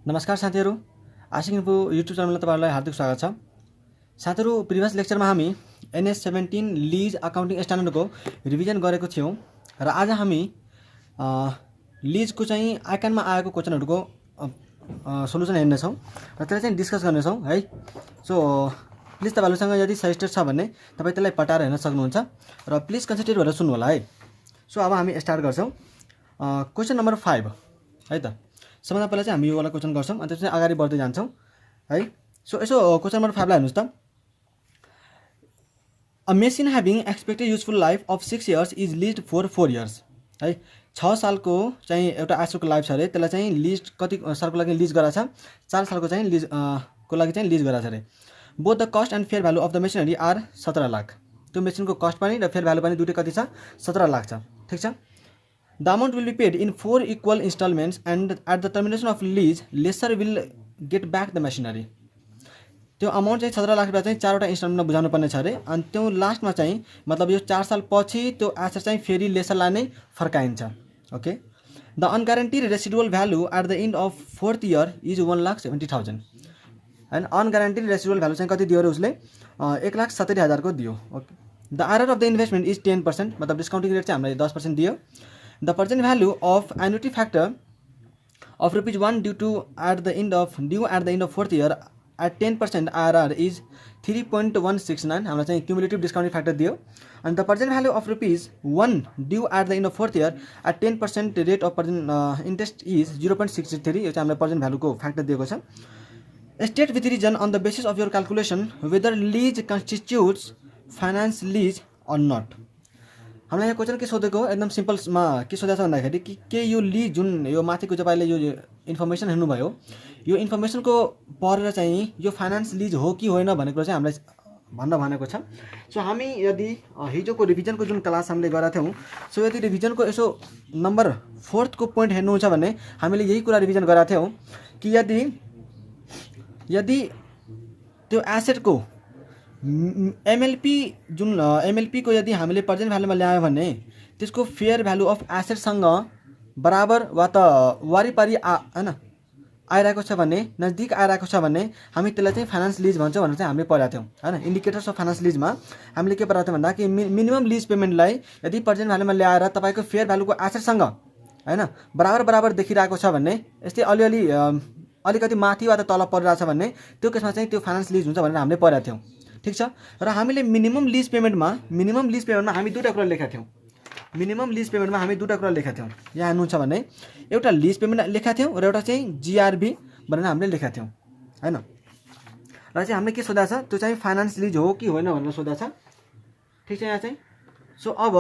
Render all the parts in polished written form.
नमस्कार साथीहरू, आशिक info YouTube च्यानलमा तपाईहरुलाई हार्दिक स्वागत छ। साथीहरू, प्रिभियस लेक्चरमा हामी NS 17 लिज अकाउन्टिङ स्ट्यान्डर्डको रिभिजन गरेको थियौं र आज हामी लिजको चाहिँ आइकनमा आएको क्वेशनहरुको सोलुसन हेर्नेछौं र त्यसलाई चाहिँ डिस्कस गर्नेछौं है। सो प्लिज तपाईहरुसँग यदि सजेस्टेड छ भने तपाई त्यसलाई पटाएर हेर्न सक्नुहुन्छ र प्लिज कन्सिडर गरेर सुन्नु होला है। सो अब हामी स्टार्ट गर्छौं। क्वेशन नम्बर 5 है त। सबभन्दा पहिला चाहिँ हामी यो वाला क्वेशन गर्छौं अनि त्यसपछि अगाडि बढ्दै जान्छौं है। सो यसो क्वेशन नम्बर 5 लाई हेर्नुस् त। A machine having expected useful life of 6 years is leased for 4 years है। 6 सालको चाहिँ एउटा आश्रको लाइफ छ रे, त्यसलाई चाहिँ लिज कति सालको लागि लिज गराछ, 4 सालको चाहिँ लिज को लागि चाहिँ लिज गराछ रे। Both the cost and fair value of the machinery are 17 lakh. त्यो मेसिनको कस्ट पनि र फेयर भ्यालु पनि दुटै कति छ, 17 लाख छ। ठीक छ। The amount will be paid in 4 equal installments and at the termination of lease, lessor will get back the machinery. त्यो अमाउन्ट चाहिँ 17 लाख रुपैयाँ चाहिँ 4 वटा इन्स्टलमेन्टमा बुझाउनु पर्ने छ रे। अनि त्यो लास्टमा चाहिँ मतलब यो 4 साल पछि त्यो एसेट चाहिँ फेरि लेसरलाई नै फर्काइन्छ। Okay. The unguaranteed residual value at the end of 4th year is 1,70,000 हैन। अनग्यारेन्टेड रेसिडुअल भ्यालु चाहिँ कति दियो रे उसले, 1,70,000 को दियो। Okay. The RR of the investment is 10%, मतलब डिस्काउन्टिङ रेट चाहिँ हामीलाई 10% दियो। The present value of annuity factor of ₹1 due at the end of 4th year at 10% IRR is 3.169। हामीलाई चाहिँ क्युमुलेटिभ डिस्काउन्टिङ फ्याक्टर दियो। अनि the present value of ₹1 due at the end of 4th year at 10% rate of present interest is 0.63। यो चाहिँ हामीलाई present value को factor दिएको छ। State with reason on the basis of your calculation whether lease constitutes finance lease or not। हामीलाई यो question के सोधेको एकदम सिम्पलमा के सोधेको छ भन्दाखेरि कि के यो लिज जुन यो माथिको तपाईले यो इन्फर्मेसन हेर्नु भयो, यो इन्फर्मेसनको पढेर चाहिँ यो फाइनान्स लिज हो कि होइन भन्ने कुरा चाहिँ हामीलाई भन्न भनेको छ। सो हामी यदि हिजोको रिभिजनको जुन क्लास हामीले गरेका थियौं, सो यदि रिभिजनको यसो नम्बर 4th को पोइन्ट हेर्नुहुन्छ भने हामीले यही कुरा रिभिजन गरेका थियौं कि यदि त्यो एसेटको एमएलपी जुन एमएलपी को यदि हामीले प्रेजेन्ट भ्यालुमा ल्यायो भने त्यसको फेयर भ्यालु अफ एसेटसँग बराबर वा त वारिपारि हैन आइरहेको छ भने, नजदिक आइरहेको छ भने हामी त्यसलाई चाहिँ फाइनान्स लिज भन्छौँ भनेर चाहिँ हामीले पढाएको थियौं हैन। इन्डिकेटर्स अफ फाइनान्स लिजमा हामीले के पढाएको थियौं भन्दा कि मिनिमम लिज पेमेन्टलाई यदि प्रेजेन्ट भ्यालुमा ल्याएर तपाईको फेयर भ्यालुको एसेटसँग हैन बराबर देखिरहेको छ भने, यस्तै अलिकति माथि वा त तल परिरहेछ भने त्यो केसमा चाहिँ त्यो फाइनान्स लिज हुन्छ भनेर हामीले पढाएको थियौं। ठीक छ। र हामीले मिनिमम लिज पेमेन्टमा हामी दुईटा कुरा लेखेका थियौं। मिनिमम लिज पेमेन्टमा हामी दुईटा कुरा लेखेका थियौं। यहाँ हेर्नुहुन्छ भने एउटा लिज पेमेन्ट लेखेका थियौं र एउटा चाहिँ जीआरबी भनेर हामीले लेखेका थियौं हैन। र चाहिँ हामीले के सोधा छ, त्यो चाहिँ फाइनान्स लिज हो कि होइन भनेर सोधा छ। ठीक छ। यहाँ चाहिँ सो अब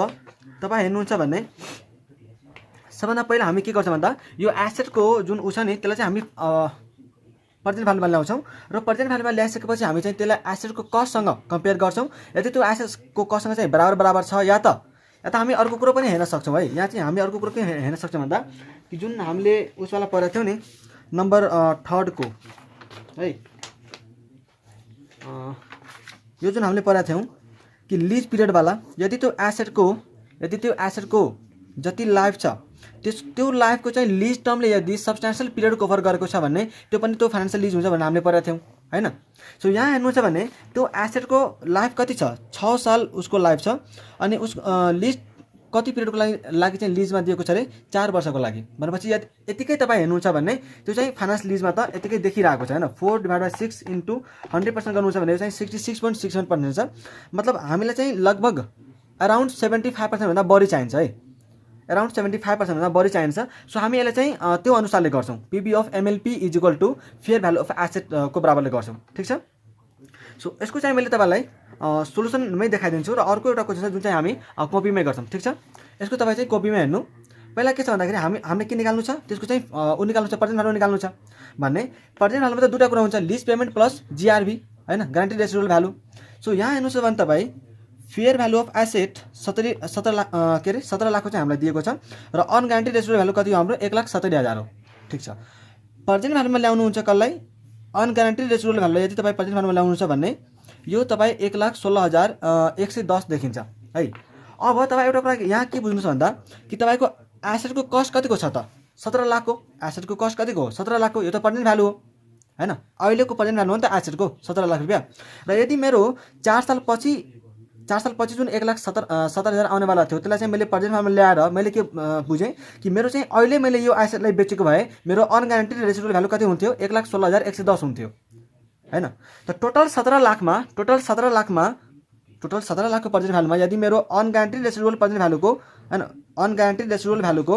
तपाई हेर्नुहुन्छ भने सबभन्दा पहिला हामी के गर्छौं भन्दा यो एसेटको जुन छ नि त्यसलाई चाहिँ हामी प्रेजेन्ट भ्यालुमा ल्याउँछौं र प्रेजेन्ट भ्यालुमा ल्याइसकेपछि हामी चाहिँ त्यसलाई एसेटको कस्टसँग कम्पेयर गर्छौं। यदि त्यो एसेटको कस्टसँग चाहिँ बराबर छ या त हामी अर्को कुरो पनि हेर्न सक्छौं है। यहाँ चाहिँ हामी अर्को कुरो के हेर्न सक्छौं भन्दा कि जुन हामीले उसवाला पढेको थियौं नि नम्बर 3 को है, यो जुन हामीले पढेको थियौं कि लिज पिरियड वाला यदि त्यो एसेटको जति लाइफ छ त्यो लाइफको चाहिँ लिज टर्मले यदि सब्स्टेन्शियल पिरियड कभर गरेको छ भने त्यो पनि त्यो फाइनान्शियल लिज हुन्छ भनेर हामीले पढेका थियौं हैन। सो यहाँ हेर्नुहुन्छ भने त्यो एसेटको लाइफ कति छ, 6 साल उसको लाइफ छ अनि उस लिज कति पिरियडको लागि चाहिँ लिजमा दिएको छ रे, 4 वर्षको लागि भनेपछि यतिकै तपाई हेर्नुहुन्छ भने त्यो चाहिँ फाइनान्स लिजमा त यतिकै देखिरहेको छ हैन। 4/6 इन्टु 100% गर्नुहुन्छ भने यो चाहिँ 66.67% छ। मतलब हामीलाई चाहिँ लगभग अराउन्ड 75% भन्दा बढी चाहिन्छ है। अराउन्ड 75% भन्दा बढी चाहिन्छ। सो हामी यसलाई चाहिँ त्यो अनुसारले गर्छौं। PV of MLP is equal to fair value of asset को बराबरले गर्छौं। ठीक छ। सो यसको चाहिँ मैले तपाईलाई सोलुसनमै देखाइदिन्छु र अर्को एउटा क्वेशन छ जुन चाहिँ हामी कपीमै गर्छौं। ठीक छ। यसको तपाई चाहिँ कपीमै हेर्नु। पहिला के छ भन्दाखेरि हामीले के निकाल्नु छ, त्यसको चाहिँ निकाल्नु छ, प्रेजेन्ट भ्यालु निकाल्नु छ भन्ने प्रेजेन्ट भ्यालुमा त दुईटा कुरा हुन्छ, लिज पेमेन्ट प्लस जीआरबी हैन, ग्यारेन्टेड रेसिडुअल भ्यालु। सो यहाँ हेर्नुस् भने तपाई fair value of asset 17 lakh को चाहिँ हामीलाई दिएको छ र अनग्यारेन्टेड रेसिडुअल भ्यालु कति हो हाम्रो, 1,70,000 हो। ठीक छ। प्रेजेन्ट भ्यालुमा ल्याउनु हुन्छ कसलाई, अनग्यारेन्टेड रेसिडुअल भ्यालु यदि तपाई प्रेजेन्ट भ्यालुमा ल्याउनु छ भने यो तपाई 1,16,110 देखिन्छ है। अब तपाई एउटा कुरा यहाँ के बुझ्नुस् भन्दा कि तपाईको एसेटको कस्ट कतिको छ त, 17 लाखको एसेटको कस्ट कतिको हो 17 लाखको यो त प्रेजेन्ट भ्यालु हो हैन अहिलेको प्रेजेन्ट भ्यालु हो नि त एसेटको 17 लाख रुपैयाँ र यदि मेरो 4 साल पछि जुन 1,70,000 आउनेवाला थियो त्यसलाई चाहिँ मैले प्रेजेन्ट भ्यालुमा ल्याएर मैले के बुझेँ कि मेरो चाहिँ अहिले मैले यो एसेटलाई बेचेको भए मेरो अनग्यारेन्टेड रेसिडुअल भ्यालु कति हुन्थ्यो 1,16,110 हुन्थ्यो हैन त टोटल 17 लाखको प्रेजेन्ट भ्यालुमा यदि मेरो अनग्यारेन्टेड रेसिडुअल प्रेजेन्ट भ्यालुको हैन अनग्यारेन्टेड रेसिडुअल भ्यालुको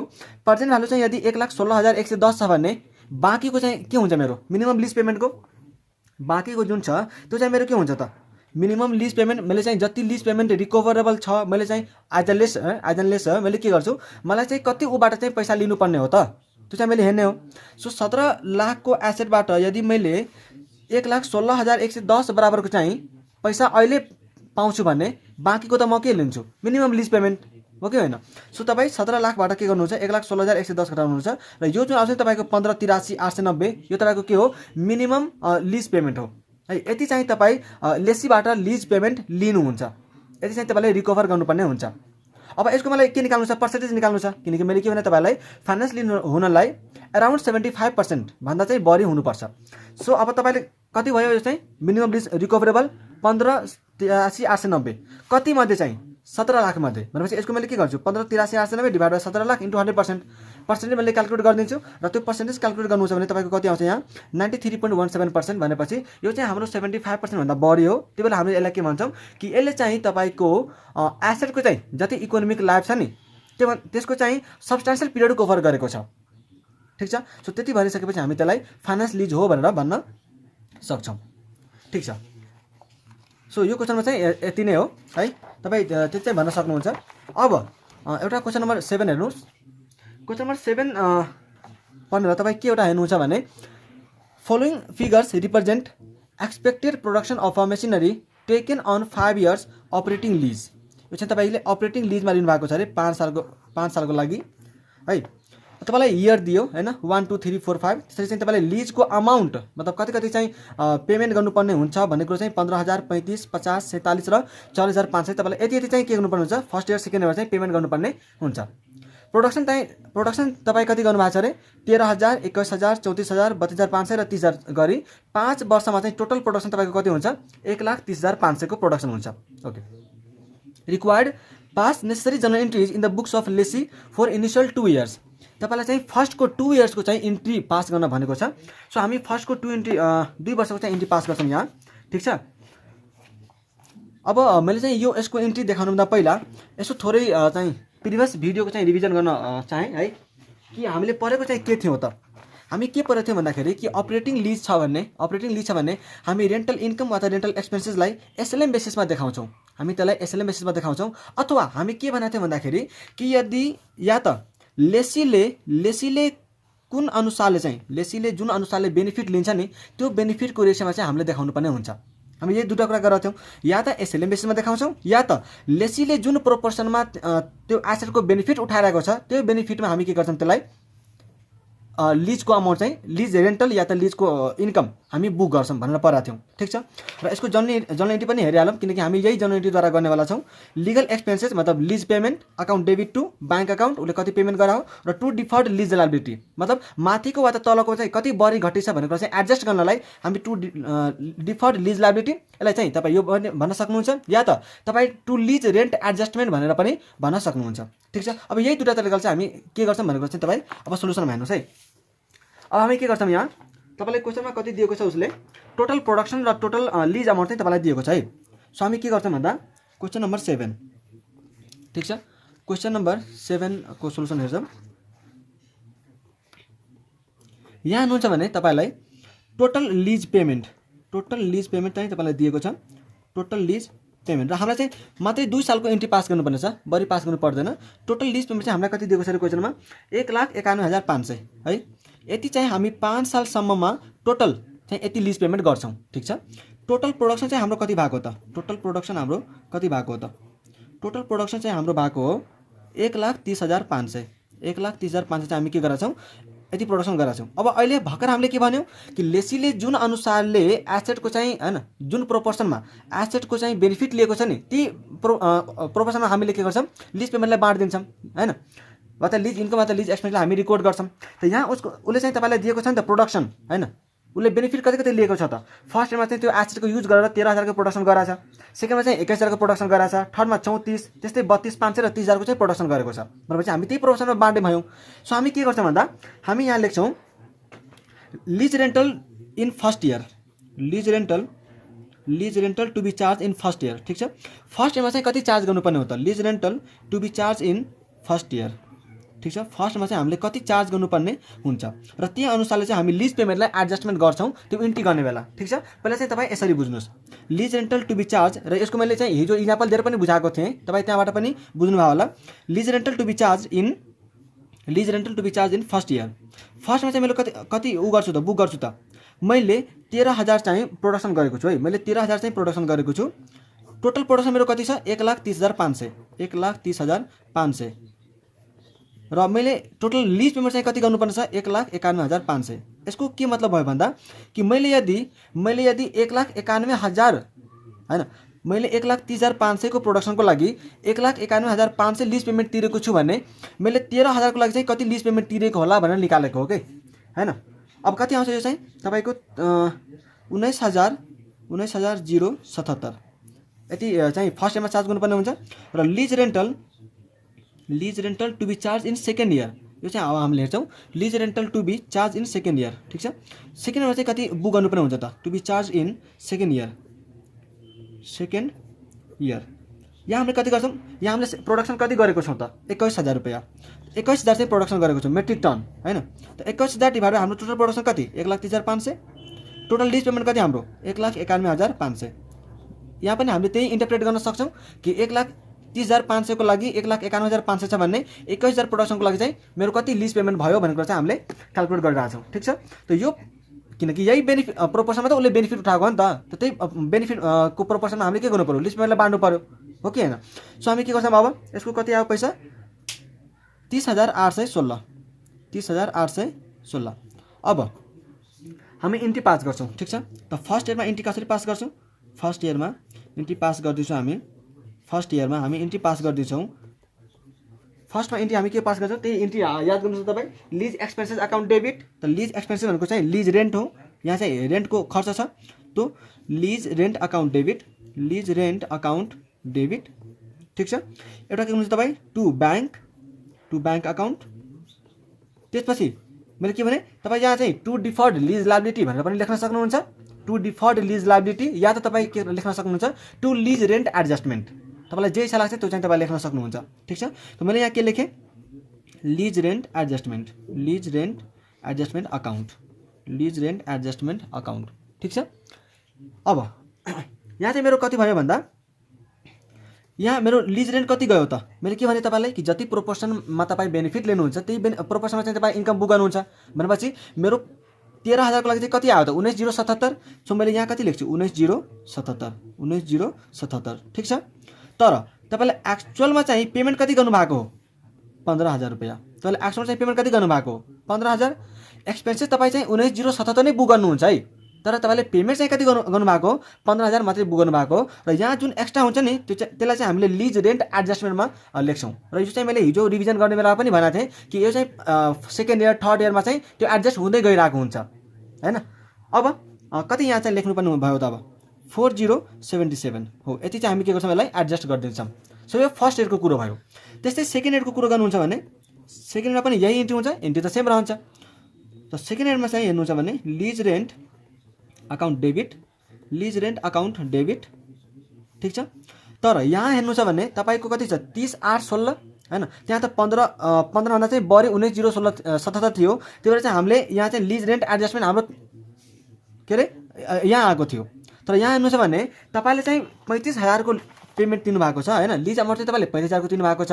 प्रेजेन्ट भ्यालु चाहिँ यदि 1,16,110 छ भने बाँकीको चाहिँ के हुन्छ मेरो मिनिमम लिज पेमेन्टको बाँकीको जुन छ त्यो चाहिँ मेरो के हुन्छ त मिनिमम लिज पेमेन्ट मैले चाहिँ जति लिज पेमेन्ट रिकभरेबल छ मैले चाहिँ आइजनलेस मैले के गर्छु मलाई चाहिँ कति उबाट चाहिँ पैसा लिनुपर्ने हो त त्यो चाहिँ मैले हेर्ने हो सो 17 लाखको एसेटबाट यदि मैले 1,16,110 बराबरको चाहिँ पैसा अहिले पाउँछु भने बाँकीको त म के लिन्छु मिनिमम लिज पेमेन्ट हो कि होइन सो तपाईँ 17 लाखबाट के गर्नुहुन्छ 1,16,110 घटाउनुहुन्छ र यो जुन आउँछ तपाईँको 15,83,890 यो तपाईँको के हो मिनिमम लिज पेमेन्ट हो है यति चाहिँ तपाईँ लेसीबाट लिज पेमेन्ट लिनुहुन्छ यति चाहिँ तपाईँले रिकभर गर्नुपर्ने हुन्छ अब यसको मलाई के निकाल्नु छ पर्सेन्टेज निकाल्नु छ किनकि मैले के भने तपाईँलाई फाइनेन्स लिनु हुनलाई अराउन्ड 75% भन्दा चाहिँ बढी हुनुपर्छ सो अब तपाईँले कति भयो यो चाहिँ मिनिमम लिज रिकभरेबल 15,83,890 कति मध्ये चाहिँ 17 लाख मध्ये भनेपछि यसको मैले के गर्छु 15,83,890 divide by 17 lakh into 100% percentage मैले क्याल्कुलेट गरिदिन्छु र त्यो पर्सेन्टेज क्याल्कुलेट गर्नु छ भने तपाईँको कति आउँछ यहाँ 93.17% भनेपछि यो चाहिँ हाम्रो 75% भन्दा बढी हो त्यही बेला हामीले यसलाई के भन्छौँ कि यसले चाहिँ तपाईँको एसेटको चाहिँ जति इकोनोमिक लाइफ छ नि त्यसको चाहिँ सब्सटेन्सियल पिरियड कभर गरेको छ ठिक छ सो त्यति भनिसकेपछि हामी त्यसलाई फाइनेन्स लिज हो भनेर भन्न सक्छौँ ठिक छ सो यो क्वेसनमा चाहिँ यति नै हो है तपाईँ त्यति चाहिँ भन्न सक्नुहुन्छ अब एउटा क्वेसन नम्बर 7 हेर्नुहोस् क्वेसन नम्बर 7 पढ्नु तपाईँ के एउटा हेर्नुहुन्छ भने following figures represent expected production of a machinery taken on 5 years operating lease यो चाहिँ तपाईँले अपरेटिङ लिजमा लिनुभएको छ अरे 5 सालको लागि है तपाईँलाई इयर दियो हैन 1 2 3 4 5 त्यसरी चाहिँ तपाईँले लिजको अमाउन्ट मतलब कति चाहिँ पेमेन्ट गर्नुपर्ने हुन्छ भन्ने कुरो चाहिँ 15,000 35 50 47 र 4,500 तपाईँले यति चाहिँ के गर्नुपर्ने हुन्छ फर्स्ट इयर सेकेन्ड इयर चाहिँ पेमेन्ट गर्नुपर्ने हुन्छ प्रोडक्सन तपाईँ कति गर्नुभएको छ अरे 13,000 21,000 34,000 32,500 र 30,000 गरी 5 वर्षमा चाहिँ टोटल प्रोडक्सन तपाईँको कति हुन्छ 1,30,500 को प्रोडक्सन हुन्छ okay required pass necessary journal entries in the books of lessee for initial 2 years तपाईलाई चाहिँ फर्स्टको 2 इयर्सको चाहिँ इन्ट्री पास गर्न भनेको छ सो हामी फर्स्टको 2 वर्षको चाहिँ इन्ट्री पास गर्छौँ यहाँ ठिक छ अब मैले चाहिँ यो यसको इन्ट्री देखाउनुभन्दा पहिला यसो थोरै चाहिँ प्रिभियस भिडियोको चाहिँ रिभिजन गर्न चाहेँ है कि हामीले पढेको चाहिँ के थियो त हामी के पढेको थियौँ भन्दाखेरि कि अपरेटिङ लिज छ भने हामी रेन्टल इन्कम वा त रेन्टल एक्सपेन्सेसलाई एसएलएम बेसिसमा देखाउँछौँ हामी त्यसलाई एसएलएम बेसिसमा देखाउँछौँ अथवा हामी के भनेको थियौँ भन्दाखेरि कि यदि या त लेसीले कुन अनुसारले चाहिँ लेसीले जुन अनुसारले बेनिफिट लिन्छ नि त्यो बेनिफिटको रेसियोमा चाहिँ हामीले देखाउनु पर्ने हुन्छ हामी यही दुईटा कुरा गरेका थियौँ या त एसएलएम बेसिसमा देखाउँछौँ या त लेसीले जुन प्रोपोर्सनमा त्यो एसेटको बेनिफिट उठाइरहेको छ त्यो बेनिफिटमा हामी के गर्छौँ त्यसलाई लिजको अमाउन्ट चाहिँ लिज रेन्टल या त लिजको इन्कम हामी बुक गर्छौँ भनेर पढाएको थियौँ ठिक छ र यसको जर्नल एन्ट्री पनि हेरिहालौँ किनकि हामी यही जर्नल एन्ट्रीद्वारा गर्नेवाला छौँ लिगल एक्सपेन्सेस मतलब lease payment account debit to bank account उसले कति पेमेन्ट गरायो र टु डिफर्ड लिज लायबिलिटी मतलब माथिको वा त तलको चाहिँ कति बढी घटी छ भनेको चाहिँ एडजस्ट गर्नलाई हामी टु डिफर्ड लिज लायबिलिटी यसलाई चाहिँ तपाईँ यो भन्न सक्नुहुन्छ या त तपाईँ टु लिज रेन्ट एडजस्टमेन्ट भनेर पनि भन्न सक्नुहुन्छ ठिक छ अब यही दुईवटा तरिकाले चाहिँ हामी के गर्छौँ भनेको चाहिँ तपाईँ अब सोलुसनमा हेर्नुहोस् है अब हामी के गर्छौँ यहाँ तपाईँलाई क्वेसनमा कति दिएको छ उसले टोटल प्रोडक्सन र टोटल लिज अमाउन्ट चाहिँ तपाईँलाई दिएको छ है सो हामी के गर्छौँ भन्दा क्वेसन नम्बर 7 ठिक छ क्वेसन नम्बर 7 को सोलुसन हेर्छौँ यहाँ हुनुहुन्छ भने तपाईँलाई टोटल लिज पेमेन्ट चाहिँ तपाईँलाई दिएको छ टोटल लिज पेमेन्ट र हामीलाई चाहिँ मात्रै 2 सालको एन्ट्री पास गर्नुपर्ने छ बढी पास गर्नु पर्दैन टोटल लिज पेमेन्ट चाहिँ हामीलाई कति दिएको छ क्वेसनमा 1,91,500 है यति चाहिँ हामी 5 सालसम्ममा टोटल चाहिँ यति लिज पेमेन्ट गर्छौँ ठिक छ टोटल प्रोडक्सन चाहिँ हाम्रो कति भएको त टोटल प्रोडक्सन हाम्रो कति भएको त टोटल प्रोडक्सन चाहिँ हाम्रो भएको हो 1,30,500 1,30,500 चाहिँ हामी के गरेका छौँ यति प्रोडक्सन गरेका छौँ अब अहिले भर्खर हामीले के भन्यौँ कि लेसीले जुन अनुसारले एसेटको चाहिँ हैन जुन प्रोपोर्सनमा एसेटको चाहिँ बेनिफिट लिएको छ नि ती प्रोपोर्सनमा हामीले के गर्छौँ लिज पेमेन्टलाई बाँडिदिन्छौँ हैन वा त लिज इन्कम वा त लिज एक्सपेन्सलाई हामी रेकर्ड गर्छौँ। त यहाँ उसले चाहिँ तपाईँलाई दिएको छ नि त प्रोडक्सन होइन, उसले बेनिफिट कति कति लिएको छ त। फर्स्ट इयरमा चाहिँ त्यो एसेटको युज गरेर 13,000 को प्रोडक्सन गराएको छ, सेकेन्डमा चाहिँ 21,000 को प्रोडक्सन गराएको छ, थर्डमा 34, त्यस्तै 32,500 र 30,000 को चाहिँ प्रोडक्सन गरेको छ। भनेपछि हामी त्यही प्रोडक्सनमा बाँड्ने भयौँ। सो हामी के गर्छौँ भन्दा हामी यहाँ लेख्छौँ lease rental in first year, lease rental to be charge in first year. ठिक छ, फर्स्ट इयरमा चाहिँ कति चार्ज गर्नुपर्ने हो त, lease rental to be charge in first year. ठिक छ, फर्स्टमा चाहिँ हामीले कति चार्ज गर्नुपर्ने हुन्छ र त्यही अनुसारले चाहिँ हामी लिज पेमेन्टलाई एडजस्टमेन्ट गर्छौँ त्यो इन्ट्री गर्ने बेला। ठिक छ, पहिला चाहिँ तपाईँ यसरी बुझ्नुहोस्, lease rental to be charge, र यसको मैले चाहिँ हिजो इक्जाम्पल दिएर पनि बुझाएको थिएँ, तपाईँ त्यहाँबाट पनि बुझ्नुभयो होला। Lease rental to be charge in first year. फर्स्टमा चाहिँ मैले कति गर्छु त, बुक गर्छु त, मैले 13,000 चाहिँ प्रोडक्सन गरेको छु है, मैले 13,000 चाहिँ प्रोडक्सन गरेको छु। टोटल प्रोडक्सन मेरो कति छ, 1,30,500, 1,30,500 र मैले टोटल लिज पेमेन्ट चाहिँ कति गर्नुपर्ने छ, 1,91,500। यसको के मतलब भयो भन्दा कि मैले यदि 1,91,000 होइन, मैले 1,30,500 को प्रोडक्सनको लागि 1,91,500 लिज पेमेन्ट तिरेको छु भने मैले 13,000 को लागि चाहिँ कति लिज पेमेन्ट तिरेको होला भनेर निकालेको हो कि होइन। अब कति आउँछ यो चाहिँ तपाईँको 19,077 यति चाहिँ फर्स्ट इयरमा चार्ज गर्नुपर्ने हुन्छ। र lease rental to be charge in second year, यो चाहिँ अब हामीले हेर्छौँ lease rental to be charge in second year. ठिक छ, सेकेन्ड इयरमा चाहिँ कति बुक गर्नुपर्ने हुन्छ त, to be charge in second year. यहाँ हामीले कति गर्छौँ, यहाँ हामीले प्रोडक्सन कति गरेको छौँ त, 21,000 रुपियाँ, 21,000 चाहिँ प्रोडक्सन गरेको छौँ मेट्रिक टन होइन। त 21,000 डिभाइड हाम्रो टोटल प्रोडक्सन कति, 1,30,500, टोटल लिज पेमेन्ट कति हाम्रो 1,91,500। यहाँ पनि हामीले त्यही इन्टरप्रेट गर्न सक्छौँ कि 1,30,500 को लागि 1,91,500 छ भन्ने 21,000 प्रोडक्सनको लागि चाहिँ मेरो कति लिज पेमेन्ट भयो भन्ने कुरा चाहिँ हामीले क्यालकुलेट गरिरहेको छौँ। ठिक छ, त यो किनकि यही बेनिफिट प्रोपोर्सनमा त उसले बेनिफिट उठाएको हो नि त त्यही बेनिफिट को प्रोपोर्सनमा हामीले के गर्नु पऱ्यो, लिज पेमेन्टलाई बाँड्नु पऱ्यो हो कि होइन। सो हामी के गर्छौँ अब, यसको कति आयो पैसा, 30,816, 30,816। अब हामी इन्ट्री पास गर्छौँ। ठिक छ, त फर्स्ट इयरमा इन्ट्री कसरी पास गर्छौँ, फर्स्ट इयरमा इन्ट्री पास गर्दैछौँ हामी, फर्स्ट इयरमा हामी इन्ट्री पास गर्दैछौँ। फर्स्टमा इन्ट्री हामी के पास गर्छौँ, त्यही इन्ट्री याद गर्नुहोस् तपाईँ, लिज एक्सपेन्सेस अकाउन्ट डेबिट। त लिज एक्सपेन्सेस भनेको चाहिँ लिज रेन्ट हो, यहाँ चाहिँ रेन्टको खर्च छ, तो lease rent account debit, lease rent account debit. ठिक छ, एउटा के गर्नुहुन्छ तपाईँ, टु ब्याङ्क अकाउन्ट। त्यसपछि मैले के भने तपाईँ यहाँ चाहिँ टु डिफर्ड लिज लायबिलिटी भनेर पनि लेख्न सक्नुहुन्छ, टु डिफर्ड लिज लायबिलिटी, या त तपाईँ के लेख्न सक्नुहुन्छ, टु लिज रेन्ट एडजस्टमेन्ट। तपाईँलाई जे इच्छा लाग्छ त्यो चाहिँ तपाईँ लेख्न सक्नुहुन्छ। ठिक छ, त मैले यहाँ के लेखेँ, लिज रेन्ट एडजस्टमेन्ट अकाउन्ट। ठिक छ, अब यहाँ चाहिँ मेरो कति भयो भन्दा यहाँ मेरो लिज रेन्ट कति गयो त, मैले के भने तपाईँलाई कि जति प्रोपोर्सनमा तपाईँ बेनिफिट लिनुहुन्छ त्यही प्रोपोर्सनमा चाहिँ तपाईँ इन्कम बुक गर्नुहुन्छ भनेपछि मेरो 13,000 को लागि चाहिँ कति आयो त, 19,077। सो मैले यहाँ कति लेख्छु, 19,077। ठिक छ, तर तपाईँले एक्चुअलमा चाहिँ पेमेन्ट कति गर्नुभएको हो, 15,000 रुपियाँ। तपाईँले एक्चुअल चाहिँ पेमेन्ट कति गर्नुभएको हो, 15,000। एक्सपेन्सेस तपाईँ चाहिँ 19,077 नै बुक गर्नुहुन्छ है, तर तपाईँले पेमेन्ट चाहिँ कति गर्नुभएको हो, 15,000 मात्रै बुक गर्नुभएको हो। र यहाँ जुन एक्स्ट्रा हुन्छ नि त्यसलाई चाहिँ हामीले लिज रेन्ट एडजस्टमेन्टमा लेख्छौँ। र यो चाहिँ मैले हिजो रिभिजन गर्ने बेला पनि भनेको थिएँ कि यो चाहिँ सेकेन्ड इयर थर्ड इयरमा चाहिँ त्यो एडजस्ट हुँदै गइरहेको हुन्छ होइन। अब कति यहाँ चाहिँ लेख्नुपर्ने भयो त, अब 4077 हो, यति चाहिँ हामी के गर्छौँ, यसलाई एडजस्ट गरिदिन्छौँ। सो यो फर्स्ट इयरको कुरो भयो। त्यस्तै सेकेन्ड इयरको कुरो गर्नुहुन्छ भने सेकेन्ड इयरमा पनि यही इन्ट्री हुन्छ, इन्ट्री त सेम रहन्छ। त सेकेन्ड इयरमा चाहिँ हेर्नुहुन्छ भने लिज रेन्ट अकाउन्ट डेबिट। ठिक छ, तर यहाँ हेर्नु छ भने तपाईँको कति छ, 30,816 होइन। त्यहाँ त 15 चाहिँ बढी 19,077 थियो, त्यही भएर चाहिँ हामीले यहाँ चाहिँ लिज रेन्ट एडजस्टमेन्ट हाम्रो के अरे यहाँ आएको थियो। तर यहाँ हेर्नु छ भने तपाईँले चाहिँ 35,000 को पेमेन्ट दिनुभएको छ होइन, लिज अमाउन्ट चाहिँ तपाईँले 35,000 को दिनुभएको छ,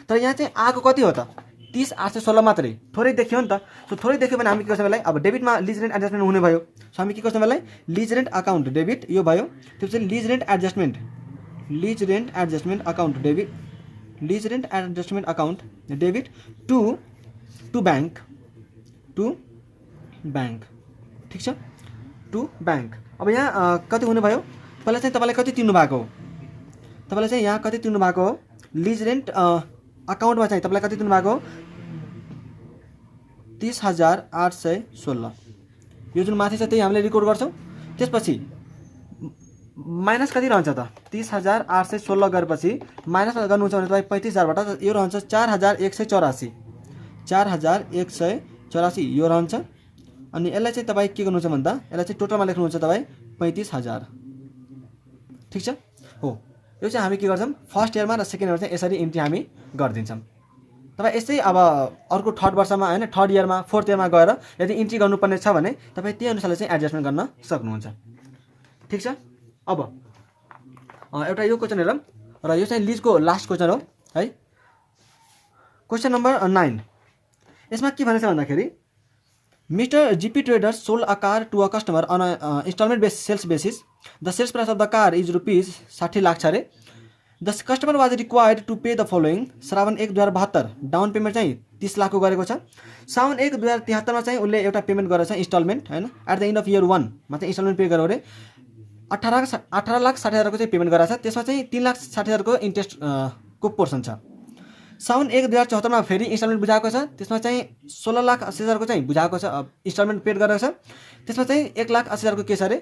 तर यहाँ चाहिँ आएको कति हो त, 30,816 मात्रै, थोरै देखियो नि त। सो थोरै देख्यो भने हामी के गर्छौँ यसलाई, अब डेबिटमा लिज रेन्ट एडजस्टमेन्ट हुने भयो। सो हामी के गर्छौँ यसलाई, लिज रेन्ट अकाउन्ट डेबिट यो भयो। त्यसपछि lease rent adjustment account debit to bank. ठिक छ, टु ब्याङ्क। अब यहाँ कति हुने भयो, पहिला चाहिँ तपाईँलाई कति तिर्नु भएको हो, तपाईँलाई चाहिँ यहाँ कति तिर्नु भएको हो, लिज रेन्ट अकाउन्टमा चाहिँ तपाईँलाई कति दिनु भएको हो, 30,816 यो जुन माथि छ त्यही हामीले रेकर्ड गर्छौँ। त्यसपछि माइनस कति रहन्छ त 30,816 गरेपछि माइनस गर्नुहुन्छ भने तपाईँ 35,000बाट यो रहन्छ 4,184 4,184 यो रहन्छ। अनि यसलाई चाहिँ तपाईँ के गर्नुहुन्छ भन्दा यसलाई चाहिँ टोटलमा लेख्नुहुन्छ तपाईँ 35,000 ठिक छ हो। यो चाहिँ हामी के गर्छौँ फर्स्ट इयरमा र सेकेन्ड इयरमा चाहिँ यसरी इन्ट्री हामी गरिदिन्छौँ। तपाईँ यस्तै अब अर्को थर्ड वर्षमा होइन थर्ड इयरमा फोर्थ इयरमा गएर यदि इन्ट्री गर्नुपर्ने छ भने तपाईँ त्यही अनुसारले चाहिँ एडजस्टमेन्ट गर्न सक्नुहुन्छ ठिक छ। अब एउटा यो क्वेसन हेरौँ र यो चाहिँ लिजको लास्ट क्वेसन हो है। क्वेसन नम्बर 9 यसमा के भनेछ भन्दाखेरि mister GP traders sold a car to a customer on installment base sales basis the sales price of the car is rupees 60 lakh छ अरे। The customer was required to pay the following Shrawan 1 2072 down payment चाहिँ 30 लाखको गरेको छ। साउन 1 2073मा चाहिँ उसले एउटा पेमेन्ट गरेको छ इन्स्टलमेन्ट होइन at the end of year 1 मा चाहिँ इन्स्टलमेन्ट पे गरेर 18,60,000 को चाहिँ पेमेन्ट गराएको छ। त्यसमा चाहिँ 3,60,000 को इन्ट्रेस्ट को पोर्सन छ। साउन 1 2074 मा फेरि इन्स्टलमेन्ट बुझाएको छ। त्यसमा चाहिँ 16,80,000 को चाहिँ बुझाएको छ इन्स्टलमेन्ट पेड गरेको छ। त्यसमा चाहिँ 1,80,000 को के छ अरे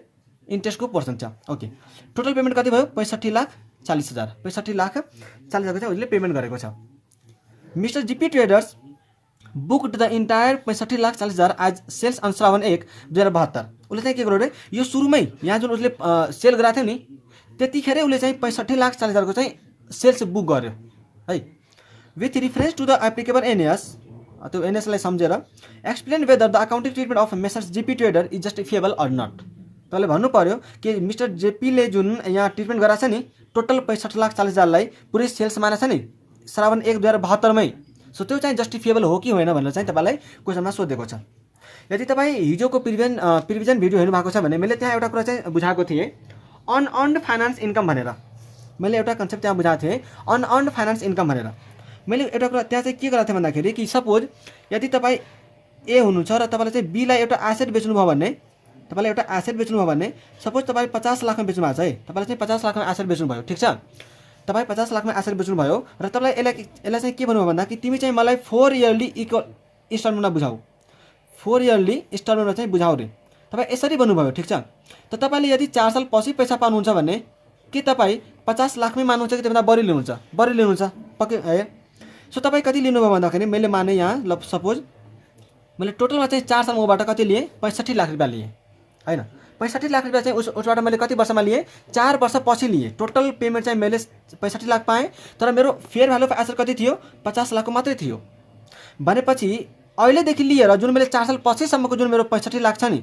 इन्ट्रेस्टको पोर्सन छ। ओके टोटल पेमेन्ट कति भयो 65,40,000 65,40,000 को चाहिँ उसले पेमेन्ट गरेको छ। Mister GP traders booked the entire 65,40,000 as sales on Shrawan 1 2072 उसले चाहिँ के गर्यो अरे यो सुरुमै यहाँ जुन उसले सेल गराएको थियो नि त्यतिखेरै उसले चाहिँ 65,40,000 को चाहिँ सेल्स बुक गर्यो है। With reference to the applicable NS त्यो एनएसलाई सम्झेर explain whether the accounting treatment of messrs GP trader is justifiable or not. तपाईँले भन्नु पर्यो कि मिस्टर जेपीले जुन यहाँ ट्रिटमेन्ट गराएको छ नि टोटल 65,40,000लाई पुरै सेल्स मानेको छ नि श्रावण 1 2072 मै सो त्यो चाहिँ जस्टिफिएबल हो कि होइन भनेर चाहिँ तपाईँलाई क्वेसनमा सोधेको छ। यदि तपाईँ हिजोको प्रिभिजन भिडियो हेर्नु भएको छ भने मैले त्यहाँ एउटा कुरा चाहिँ बुझाएको थिएँ अनअर्न्ड फाइनेन्स इन्कम भनेर मैले एउटा कन्सेप्ट त्यहाँ बुझाएको थिएँ अनअर्न्ड फाइनेन्स इन्कम भनेर। मैले एउटा कुरा त्यहाँ चाहिँ के गराएको थिएँ भन्दाखेरि कि सपोज यदि तपाईँ ए हुनुहुन्छ र तपाईँले चाहिँ बीलाई एउटा एसेट बेच्नुभयो भने तपाईँले एउटा एसेट बेच्नुभयो भने सपोज तपाईँ 50 लाखमा बेच्नु भएको छ है तपाईँले चाहिँ 50 लाखमा एसेट बेच्नुभयो ठिक छ। तपाईँ 50 लाखमा एसेट बेच्नुभयो र तपाईँलाई यसलाई चाहिँ के भन्नुभयो भन्दा कि तिमी चाहिँ मलाई 4 इयरली इक्वल इन्स्टलमेन्टमा बुझाऊ 4 इयरली इन्स्टलमेन्टमा चाहिँ बुझाऊ रे तपाईँ यसरी भन्नुभयो ठिक छ। त तपाईँले यदि 4 साल पछि पैसा पाउनुहुन्छ भने के तपाईँ 50 लाखमै मान्नुहुन्छ कि त्योभन्दा बढी लिनुहुन्छ पक्कै है। सो तपाईँ कति लिनुभयो भन्दाखेरि मैले माने यहाँ ल सपोज मैले टोटलमा चाहिँ 4 साल मबाट कति लिएँ 65 लाख रुपियाँ लिएँ होइन 65 लाख रुपियाँ चाहिँ उसबाट मैले कति वर्षमा लिएँ 4 वर्ष पछि लिएँ। टोटल पेमेन्ट चाहिँ मैले 65 लाख पाएँ तर मेरो फेयर भ्यालु अफ एसेट कति थियो 50 लाखको मात्रै थियो भनेपछि अहिलेदेखि लिएर जुन मैले 4 साल पछिसम्मको जुन मेरो 65 लाख छ नि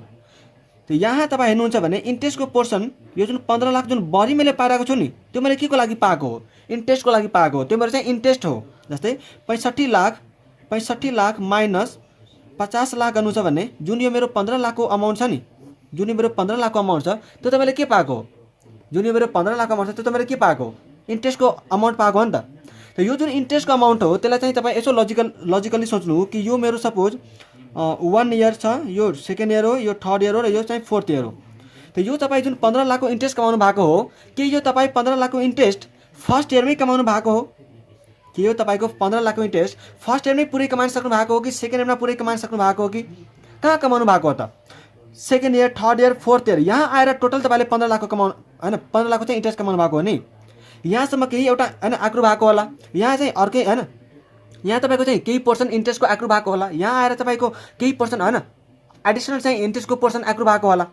त्यो यहाँ तपाईँ हेर्नुहुन्छ भने इन्ट्रेस्टको पोर्सन यो जुन 15 लाख जुन बढी मैले पाएको छु नि त्यो मैले के को लागि पाएको हो इन्ट्रेस्टको लागि पाएको हो। त्यो मेरो चाहिँ इन्ट्रेस्ट हो। जस्तै 65 लाख माइनस 50 लाख गर्नु छ भने जुन यो मेरो 15 लाखको अमाउन्ट छ नि जुन यो मेरो 15 लाखको अमाउन्ट छ त्यो त मैले के पाएको हो जुन यो मेरो 15 लाखको अमाउन्ट छ त्यो त मैले के पाएको हो इन्ट्रेस्टको अमाउन्ट पाएको हो नि त। त यो जुन इन्ट्रेस्टको अमाउन्ट हो त्यसलाई चाहिँ तपाईँ यसो लजिकली सोच्नु हो कि यो मेरो सपोज 1 इयर छ यो सेकेन्ड इयर हो यो थर्ड इयर हो र यो चाहिँ फोर्थ इयर हो। त यो तपाईँ जुन 15 लाखको इन्ट्रेस्ट कमाउनु भएको हो कि यो तपाईँ 15 लाखको इन्ट्रेस्ट फर्स्ट इयरमै कमाउनु भएको हो कि यो तपाईँको 15 लाखको इन्ट्रेस्ट फर्स्ट इयरमै पुरै कमाउन सक्नु भएको हो कि सेकेन्ड इयरमा पुरै कमाउन सक्नु भएको हो कि कहाँ कमाउनु भएको हो त second year third year fourth year यहाँ आएर टोटल तपाईँले 15 लाखको कमाउनु होइन 15 लाखको चाहिँ इन्ट्रेस्ट कमाउनु भएको हो नि यहाँसम्म केही एउटा होइन आक्रो भएको होला यहाँ चाहिँ अर्कै होइन यहाँ तपाईँको चाहिँ केही पोर्सन इन्ट्रेस्टको आक्रो भएको होला यहाँ आएर तपाईँको केही पोर्सन होइन एडिसनल चाहिँ इन्ट्रेस्टको पोर्सन आक्रो भएको होला।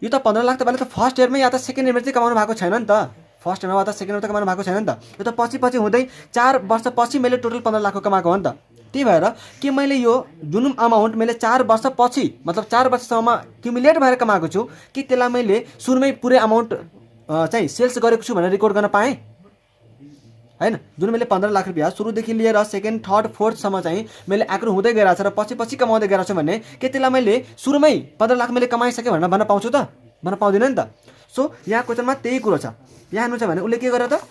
यो त 15 लाख तपाईँले त फर्स्ट इयरमै या त सेकेन्ड इयरमा चाहिँ कमाउनु भएको छैन नि त फर्स्ट इयरमा वा त सेकेन्ड इयरमा त कमाउनु भएको छैन नि त यो त पछि हुँदै 4 वर्ष पछि मैले टोटल 15 लाखको कमाएको हो नि त। त्यही भएर कि मैले यो जुन अमाउन्ट मैले 4 वर्ष पछि मतलब 4 वर्षसम्म क्युमुलेट भएर कमाएको छु कि त्यसलाई मैले सुरुमै पुरै अमाउन्ट चाहिँ सेल्स गरेको छु भनेर रेकर्ड गर्न पाएँ हैन। जुन मैले 15 लाख रुपियाँ सुरुदेखि लिएर सेकेन्ड थर्ड फोर्थसम्म चाहिँ मैले आक्रो हुँदै गइरहेको छ र पछि कमाउँदै गइरहेको छु भने के त्यसलाई मैले सुरुमै 15 लाख मैले कमाइसकेँ भनेर भन्न पाउँछु त भन्न पाउँदिनँ नि त। सो यहाँ क्वेसनमा त्यही कुरो छ। यहाँ हेर्नु छ भने उसले के गर्यो त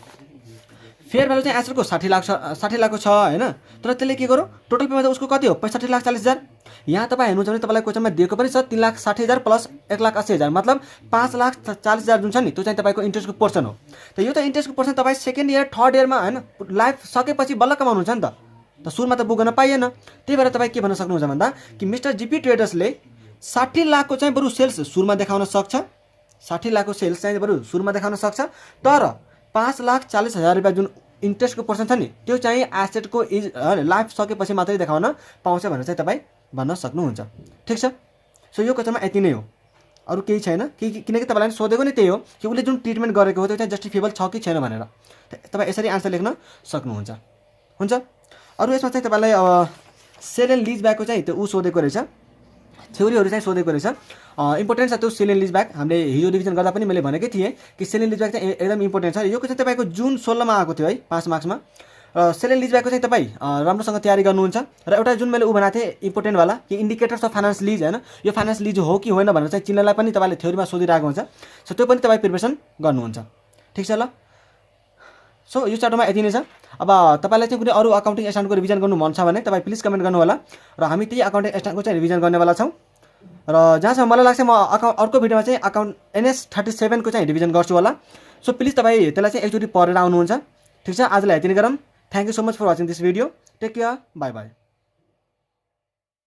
फेयर भ्यालु चाहिँ एसेटको 60 लाखको छ होइन तर त्यसले के गर्यो टोटल पेमेन्ट उसको कति हो 65,40,000। यहाँ तपाईँ हेर्नुहुन्छ भने तपाईँलाई क्वेसनमा दिएको पनि छ 3,60,000 प्लस 1,80,000 मतलब 5,40,000 जुन छ नि त्यो चाहिँ तपाईँको इन्ट्रेस्टको पोर्सन हो। त यो त इन्ट्रेस्टको पोर्सन तपाईँ सेकेन्ड इयर थर्ड इयरमा होइन लाइफ सकेपछि बल्ल कमाउनुहुन्छ नि त त सुरुमा त बुक गर्न पाइएन। त्यही भएर तपाईँ के भन्न सक्नुहुन्छ भन्दा कि मिस्टर जीपी ट्रेडर्सले 60 लाखको चाहिँ बरु सेल्स सुरुमा देखाउन सक्छ, 60 लाखको सेल्स चाहिँ बरु सुरुमा देखाउन सक्छ, तर 5,40,000 रुपियाँ जुन इन्ट्रेस्टको पर्सन छ नि त्यो चाहिँ एसेटको लाइफ सकेपछि मात्रै देखाउन पाउँछ भनेर चाहिँ तपाईँ भन्न सक्नुहुन्छ। ठिक छ। सो यो क्वेसनमा यति नै हो, अरू केही छैन। किनकि तपाईँलाई सोधेको नै त्यही हो कि उसले जुन ट्रिटमेन्ट गरेको हो त्यो चाहिँ जस्टिफिएबल छ कि छैन भनेर। तपाईँ यसरी आन्सर लेख्न सक्नुहुन्छ। हुन्छ। अरू यसमा चाहिँ तपाईँलाई सेल एन्ड लिज ब्याकको चाहिँ त्यो सोधेको रहेछ, थ्योरीहरू चाहिँ सोधेको रहेछ। इम्पोर्टेन्ट छ त्यो सेल एन्ड लिज ब्याक। हामीले हिजो रिभिजन गर्दा पनि मैले भनेकै थिएँ कि सेल एन्ड लिज ब्याक चाहिँ एकदम इम्पोर्टेन्ट छ। यो क्वेसन तपाईँको जुन 16मा आएको थियो है 5 मार्क्समा। सेल एन्ड लिज ब्याकको चाहिँ तपाईँ राम्रोसँग तयारी गर्नुहुन्छ। र एउटा जुन मैले बनाएको थिएँ इम्पोर्टेन्टवाला कि इन्डिकेटर्स अफ फाइनेन्स लिज होइन, यो फाइनेन्स लिज हो कि होइन भनेर चाहिँ चिन्हलाई पनि तपाईँले थ्योरीमा सोधिरहेको हुन्छ। सो त्यो पनि तपाईँ प्रिपरेसन गर्नुहुन्छ। ठिक छ ल। सो यो च्याप्टरमा यति नै छ। अब तपाईँलाई चाहिँ कुनै अरू अकाउन्टिङ स्ट्यान्डर्डको रिभिजन गर्नु मन छ भने तपाईँ प्लिज कमेन्ट गर्नु होला र हामी त्यही अकाउन्टिङ स्ट्यान्डर्डको चाहिँ रिभिजन गर्नेवाला छौँ। र जहाँसम्म मलाई लाग्छ म अर्को भिडियोमा चाहिँ अकाउन्ट NS 37 को चाहिँ रिभिजन गर्छु होला। सो प्लिज तपाईँ त्यसलाई चाहिँ एकचोटि पढेर आउनुहुन्छ। ठिक छ। आजलाई यति नै गरौँ। Thank you so much for watching this video. Take care. Bye by.